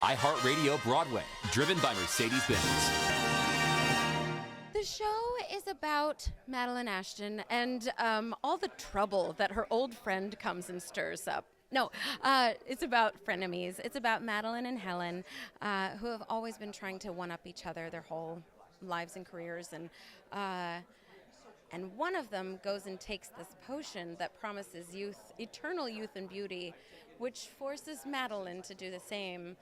iHeartRadio Broadway, driven by Mercedes-Benz. The show is about Madeline Ashton and all the trouble that her old friend comes and stirs up. No, it's about frenemies. It's about Madeline and Helen, who have always been trying to one-up each other their whole lives and careers. And one of them goes and takes this potion that promises youth, eternal youth and beauty, which forces Madeline to do the same.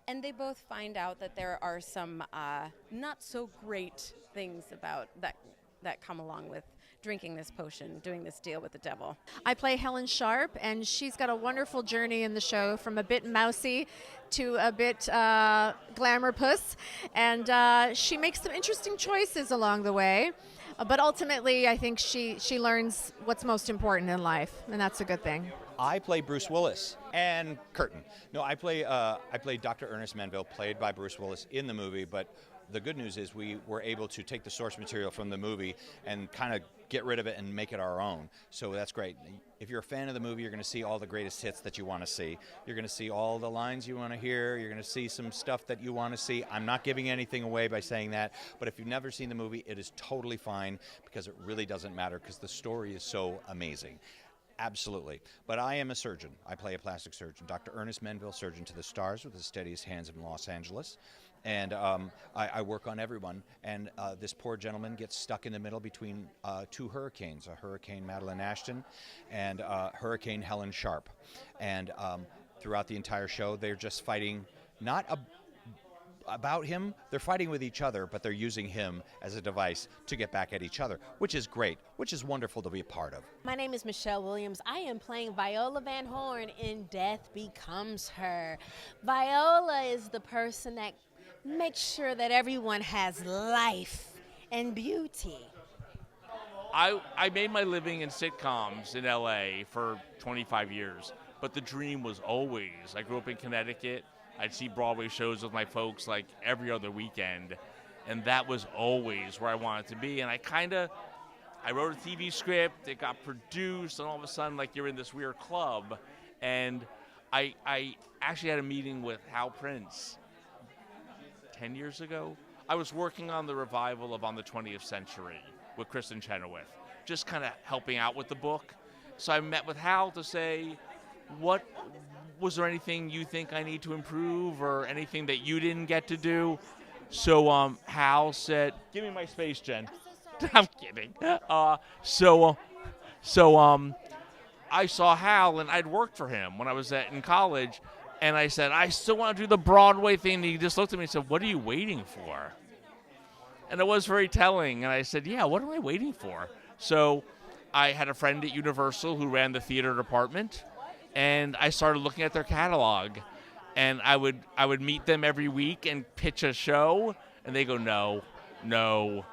And they both find out that there are some not so great things about that come along with drinking this potion, doing this deal with the devil. I play Helen Sharp, and she's got a wonderful journey in the show, from a bit mousy to a bit glamour puss. And she makes some interesting choices along the way. But ultimately, I think she learns what's most important in life, and that's a good thing. I play Bruce Willis and Curtin. No, I play Dr. Ernest Manville, played by Bruce Willis in the movie, but the good news is we were able to take the source material from the movie and kind of get rid of it and make it our own. So that's great. If you're a fan of the movie, you're going to see all the greatest hits that you want to see. You're going to see all the lines you want to hear. You're going to see some stuff that you want to see. I'm not giving anything away by saying that, but if you've never seen the movie, it is totally fine, because it really doesn't matter, because the story is so amazing. Absolutely. But I am a surgeon. I play a plastic surgeon. Dr. Ernest Manville, surgeon to the stars with the steadiest hands in Los Angeles. And I work on everyone. And this poor gentleman gets stuck in the middle between two hurricanes, a Hurricane Madeline Ashton and Hurricane Helen Sharp. And throughout the entire show, they're just fighting, not about him, they're fighting with each other, but they're using him as a device to get back at each other, which is great, which is wonderful to be a part of. My name is Michelle Williams. I am playing Viola Van Horn in Death Becomes Her. Viola is the person that makes sure that everyone has life and beauty. I made my living in sitcoms in LA for 25 years, but the dream was always, I grew up in Connecticut. I'd see Broadway shows with my folks like every other weekend, and that was always where I wanted to be. And I wrote a TV script, it got produced, and all of a sudden, like, you're in this weird club. And I actually had a meeting with Hal Prince 10 years ago. I was working on the revival of On the 20th Century with Kristen Chenoweth, just kind of helping out with the book. So I met with Hal to say, was there anything you think I need to improve or anything that you didn't get to do? So Hal said, give me my space, Jen. I'm kidding. So I saw Hal, and I'd worked for him when I was in college, and I said, I still want to do the Broadway thing. And he just looked at me and said, what are you waiting for? And it was very telling, and I said, yeah, what am I waiting for? So I had a friend at Universal who ran the theater department, and I started looking at their catalog, and I would meet them every week and pitch a show, and they go, no.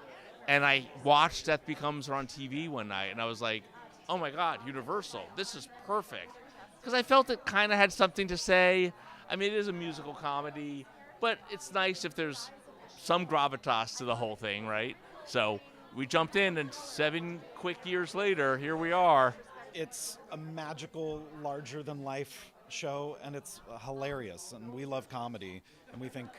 And I watched Death Becomes Her on TV one night, and I was like, oh my God, Universal, this is perfect. Because I felt it kind of had something to say. I mean, it is a musical comedy, but it's nice if there's some gravitas to the whole thing, right? So we jumped in, and 7 quick years later, here we are. It's a magical, larger-than-life show, and it's hilarious, and we love comedy, and we think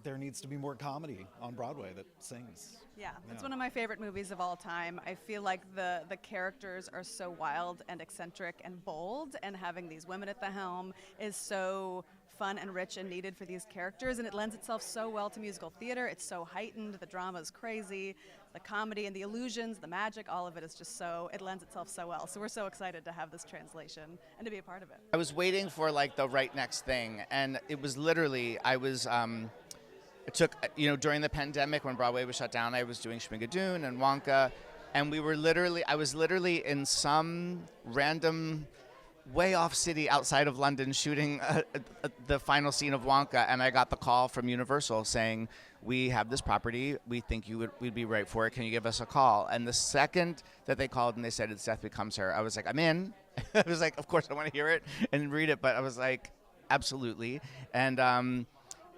there needs to be more comedy on Broadway that sings. Yeah, it's one of my favorite movies of all time. I feel like the characters are so wild and eccentric and bold, and having these women at the helm is so fun and rich and needed for these characters, and it lends itself so well to musical theater. It's so heightened, the drama is crazy, the comedy and the illusions, the magic, all of it is just it lends itself so well. So we're so excited to have this translation and to be a part of it. I was waiting for like the right next thing, and it was literally, it took, during the pandemic when Broadway was shut down, I was doing Schmigadoon and Wonka, and I was literally in some random way off city outside of London shooting the final scene of Wonka, and I got the call from Universal saying, we have this property, we think we'd be right for it, can you give us a call? And the second that they called and they said it's Death Becomes Her, I was like, I'm in. I was like, of course I want to hear it and read it, but I was like, absolutely. And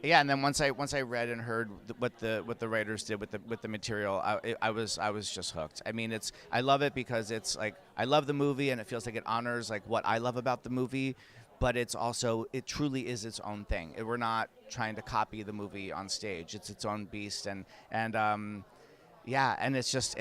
and then once I read and heard what the writers did with the material, I was just hooked. I mean, I love it because it's like, I love the movie and it feels like it honors like what I love about the movie, but it truly is its own thing. We're not trying to copy the movie on stage. It's its own beast, and it's just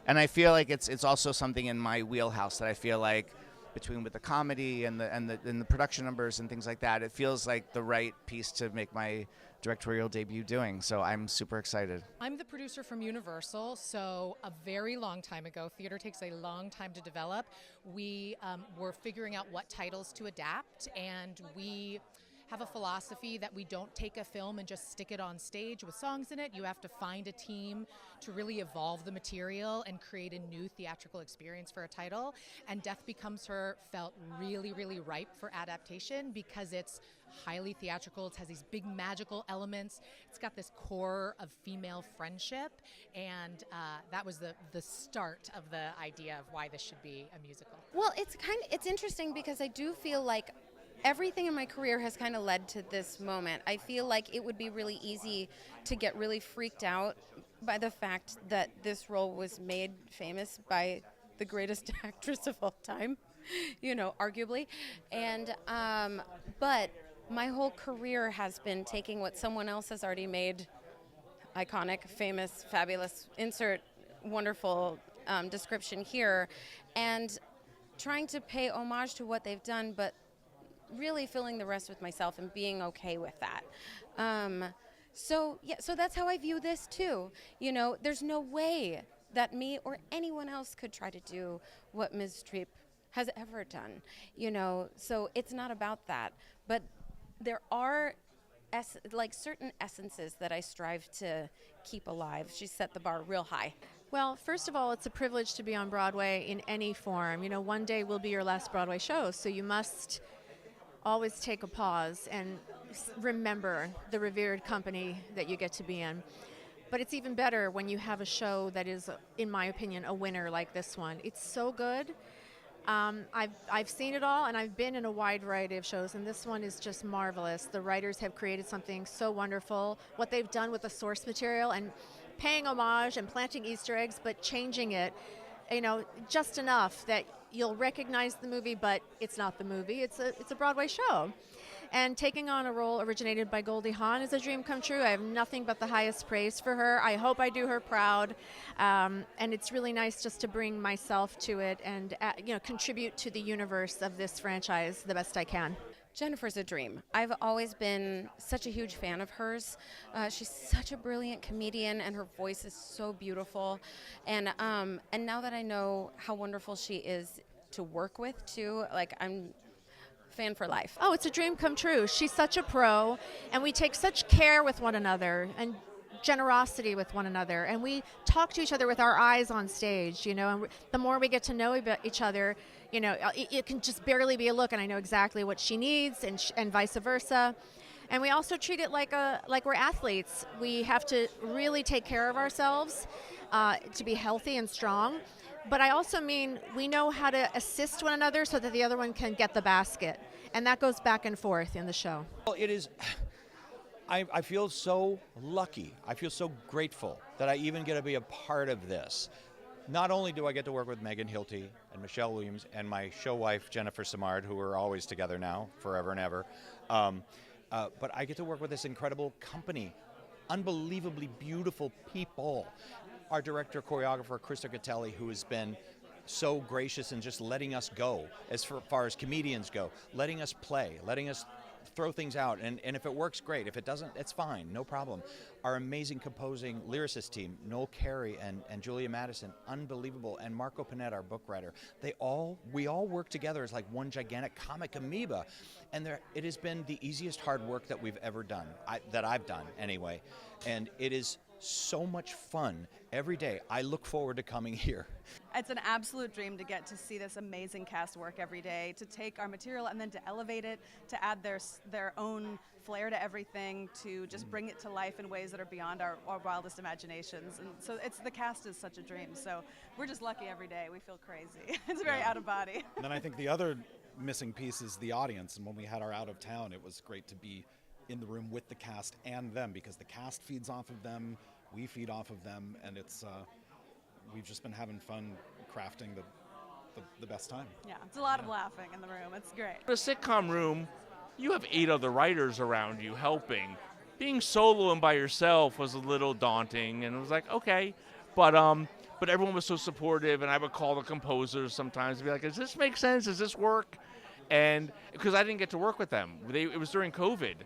and I feel like it's also something in my wheelhouse that I feel like between with the comedy and the production numbers and things like that, it feels like the right piece to make my directorial debut doing. So I'm super excited. I'm the producer from Universal, so a very long time ago. Theater takes a long time to develop. We were figuring out what titles to adapt, and we have a philosophy that we don't take a film and just stick it on stage with songs in it. You have to find a team to really evolve the material and create a new theatrical experience for a title. And Death Becomes Her felt really, really ripe for adaptation because it's highly theatrical. It has these big magical elements. It's got this core of female friendship, and that was the start of the idea of why this should be a musical. Well, it's interesting because I do feel like everything in my career has kind of led to this moment. I feel like it would be really easy to get really freaked out by the fact that this role was made famous by the greatest actress of all time, arguably. And but my whole career has been taking what someone else has already made iconic, famous, fabulous, insert wonderful description here, and trying to pay homage to what they've done, but really filling the rest with myself and being okay with that. So that's how I view this too. There's no way that me or anyone else could try to do what Ms. Streep has ever done. So it's not about that. But there are certain essences that I strive to keep alive. She set the bar real high. Well, first of all, it's a privilege to be on Broadway in any form. One day will be your last Broadway show, so you must always take a pause and remember the revered company that you get to be in. But it's even better when you have a show that is, in my opinion, a winner like this one. It's so good. I've seen it all, and I've been in a wide variety of shows, and this one is just marvelous. The writers have created something so wonderful. What they've done with the source material and paying homage and planting Easter eggs, but changing it, just enough that you'll recognize the movie, but it's not the movie. It's a Broadway show. And taking on a role originated by Goldie Hawn is a dream come true. I have nothing but the highest praise for her. I hope I do her proud. And it's really nice just to bring myself to it and contribute to the universe of this franchise the best I can. Jennifer's a dream. I've always been such a huge fan of hers. She's such a brilliant comedian, and her voice is so beautiful. And now that I know how wonderful she is to work with, too, I'm fan for life. Oh, it's a dream come true. She's such a pro, and we take such care with one another and generosity with one another, and we talk to each other with our eyes on stage, and the more we get to know each other, it can just barely be a look, and I know exactly what she needs, and vice versa. And we also treat it like we're athletes. We have to really take care of ourselves to be healthy and strong. But I also mean we know how to assist one another so that the other one can get the basket. And that goes back and forth in the show. Well, it is. I feel so lucky. I feel so grateful that I even get to be a part of this. Not only do I get to work with Megan Hilty and Michelle Williams and my show wife, Jennifer Simard, who are always together now, forever and ever, but I get to work with this incredible company, unbelievably beautiful people. Our director, choreographer, Krista Gatelli, who has been so gracious in just letting us go as far as comedians go, letting us play, letting us throw things out, and if it works, great. If it doesn't, it's fine, no problem. Our amazing composing lyricist team, Noel Carey and Julia Madison, unbelievable, and Marco Panetta, our book writer. We all work together as like one gigantic comic amoeba, and it has been the easiest hard work that we've ever done, that I've done anyway, and it is so much fun every day. I look forward to coming here. It's an absolute dream to get to see this amazing cast work every day, to take our material and then to elevate it, to add their own flair to everything, to just bring it to life in ways that are beyond our wildest imaginations. And so the cast is such a dream. So we're just lucky every day. We feel crazy. It's very out of body. And then I think the other missing piece is the audience. And when we had our out of town, it was great to be in the room with the cast and them, because the cast feeds off of them, we feed off of them, and it's we've just been having fun crafting the the best time. Yeah, it's a lot of laughing in the room. It's great. In a sitcom room, you have 8 other writers around you helping. Being solo and by yourself was a little daunting, and it was like, okay. But everyone was so supportive, and I would call the composers sometimes and be like, does this make sense? Does this work? And because I didn't get to work with them. It was during COVID.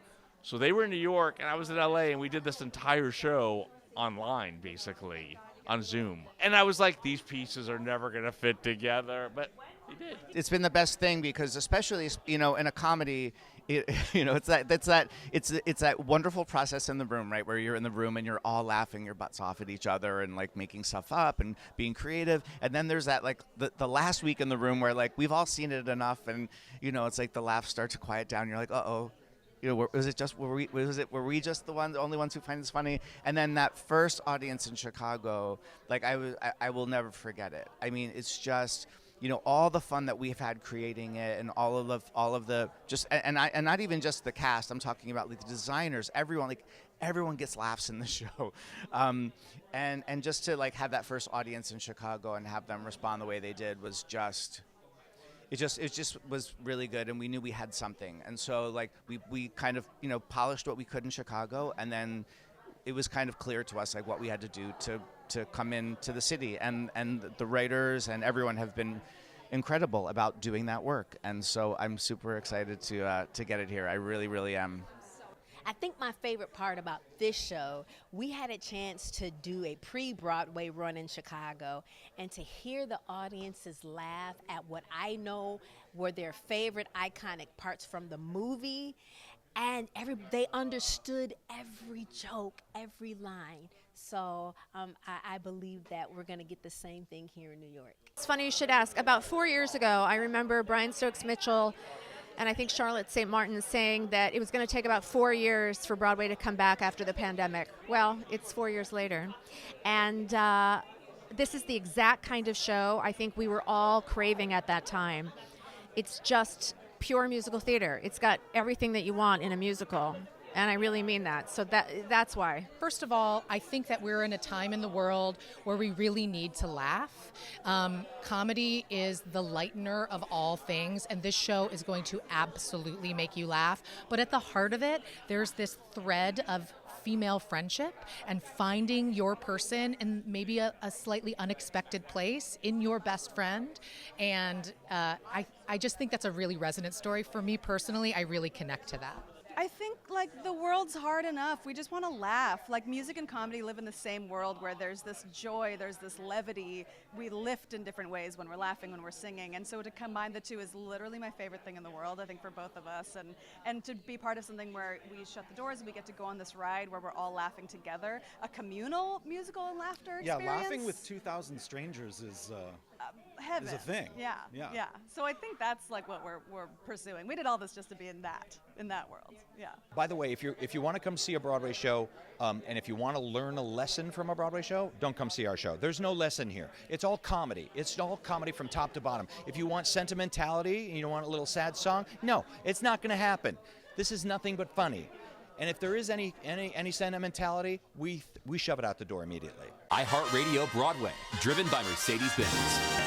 So they were in New York, and I was in LA, and we did this entire show online, basically, on Zoom. And I was like, these pieces are never going to fit together, but they did. It's been the best thing because especially, in a comedy, it's that wonderful process in the room, right, where you're in the room and you're all laughing your butts off at each other and like making stuff up and being creative. And then there's that like the last week in the room where like we've all seen it enough, and it's like the laughs start to quiet down. You're like, uh-oh. Were we just the only ones who find this funny? And then that first audience in Chicago, like I will never forget it. I mean, it's just, all the fun that we've had creating it, and all of the just, and not even just the cast. I'm talking about like the designers, everyone gets laughs in the show, and just to like have that first audience in Chicago and have them respond the way they did was just. It just was really good, and we knew we had something. And so like we kind of polished what we could in Chicago, and then it was kind of clear to us like what we had to do to come into the city, and the writers and everyone have been incredible about doing that work. And so I'm super excited to get it here. I really, really am. I think my favorite part about this show, we had a chance to do a pre-Broadway run in Chicago, and to hear the audiences laugh at what I know were their favorite iconic parts from the movie, and they understood every joke, every line. So I believe that we're going to get the same thing here in New York. It's funny you should ask. About 4 years ago, I remember Brian Stokes Mitchell and I think Charlotte St. Martin saying that it was going to take about 4 years for Broadway to come back after the pandemic. Well, it's 4 years later. And this is the exact kind of show I think we were all craving at that time. It's just pure musical theater. It's got everything that you want in a musical. And I really mean that. So that's why. First of all, I think that we're in a time in the world where we really need to laugh. Comedy is the lightener of all things, and this show is going to absolutely make you laugh. But at the heart of it, there's this thread of female friendship and finding your person in maybe a slightly unexpected place in your best friend. And I just think that's a really resonant story. For me personally, I really connect to that. I think like the world's hard enough. We just want to laugh. Like music and comedy live in the same world where there's this joy, there's this levity. We lift in different ways when we're laughing, when we're singing. And so to combine the two is literally my favorite thing in the world, I think, for both of us. And to be part of something where we shut the doors and we get to go on this ride where we're all laughing together, a communal musical and laughter experience. Yeah, laughing with 2,000 strangers is heaven. Is a thing. Yeah. So I think that's like what we're pursuing. We did all this just to be in that world. Yeah. By the way, if you want to come see a Broadway show, and if you want to learn a lesson from a Broadway show, don't come see our show. There's no lesson here. It's all comedy. It's all comedy from top to bottom. If you want sentimentality and you want a little sad song, no, it's not going to happen. This is nothing but funny. And if there is any sentimentality, we shove it out the door immediately. iHeartRadio Broadway, driven by Mercedes-Benz.